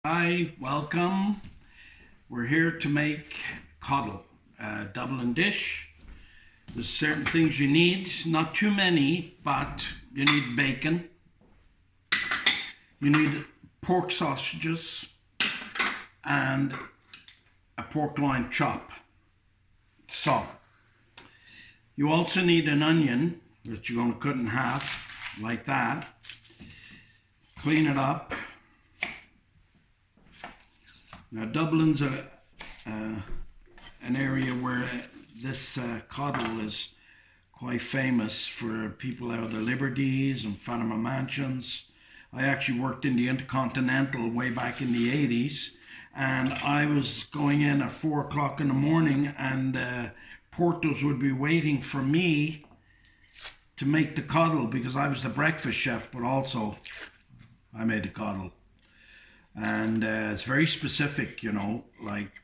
Hi, welcome. We're here to make coddle, Dublin dish. There's certain things you need, not too many, but you need bacon. You need pork sausages and a pork loin chop. So, you also need an onion that you're going to cut in half like that. Clean it up. Now Dublin's an area where this coddle is quite famous for people out of the Liberties and Fatima Mansions. I actually worked in the Intercontinental way back in the 80s, and I was going in at 4 o'clock in the morning, and Portos would be waiting for me to make the coddle because I was the breakfast chef, but also I made the coddle. And it's very specific, like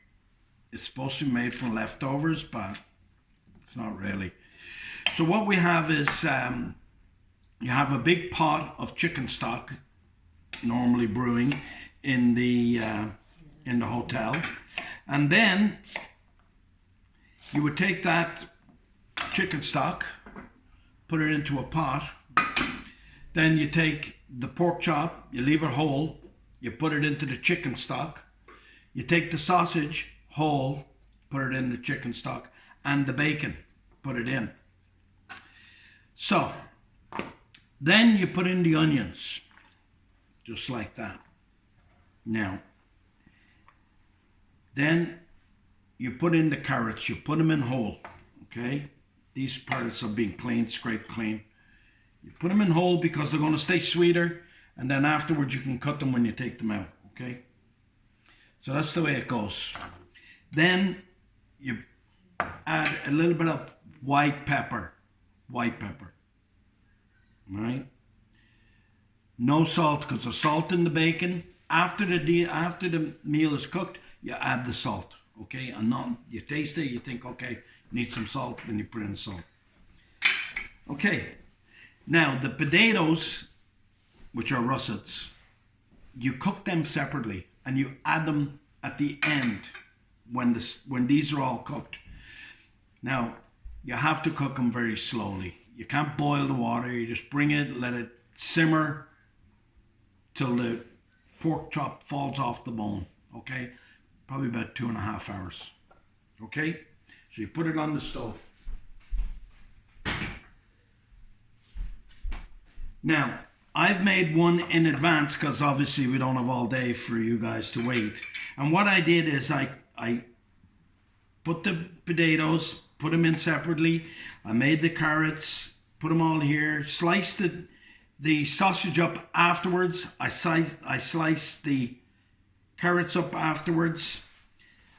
it's supposed to be made from leftovers, but it's not really. So what we have is you have a big pot of chicken stock, normally brewing in the hotel, and then you would take that chicken stock, put it into a pot. Then you take the pork chop, you leave it whole. You put it into the chicken stock. You take the sausage whole, put it in the chicken stock, and the bacon, put it in. So, then you put in the onions, just like that. Now, then you put in the carrots, you put them in whole, okay? These parts are being cleaned, scraped clean. You put them in whole because they're going to stay sweeter. And then afterwards you can cut them when you take them out, okay? So that's the way it goes. Then you add a little bit of white pepper, all right? No salt, because the salt in the bacon, after the meal is cooked, you add the salt, okay? And not, you taste it, you think, okay, need some salt, then you put in salt. Okay, now the potatoes, which are russets, you cook them separately and you add them at the end when these are all cooked. Now, you have to cook them very slowly. You can't boil the water, you just bring it, let it simmer till the pork chop falls off the bone, okay? Probably about 2.5 hours, okay? So you put it on the stove. Now, I've made one in advance because obviously we don't have all day for you guys to wait. And what I did is I put the potatoes, put them in separately. I made the carrots, put them all here, sliced the sausage up afterwards. I sliced the carrots up afterwards.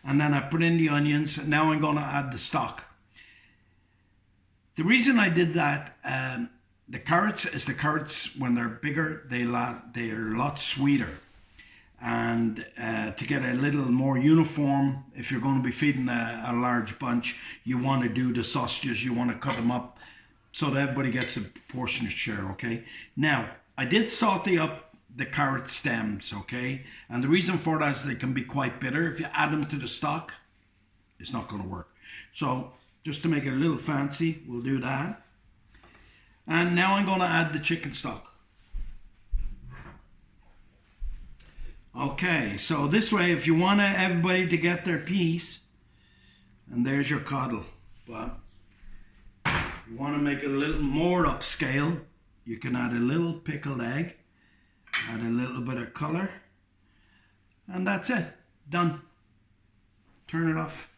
And then I put in the onions. Now I'm going to add the stock. The reason I did that, the carrots, when they're bigger, they're a lot sweeter. And to get a little more uniform, if you're going to be feeding a large bunch, you want to do the sausages, you want to cut them up so that everybody gets a proportionate share, okay? Now, I did saute up the carrot stems, okay? And the reason for that is they can be quite bitter. If you add them to the stock, it's not going to work. So, just to make it a little fancy, we'll do that. And now I'm going to add the chicken stock. Okay, so this way, if you want everybody to get their piece, and there's your coddle. But you want to make it a little more upscale, you can add a little pickled egg, add a little bit of color, and that's it. Done. Turn it off.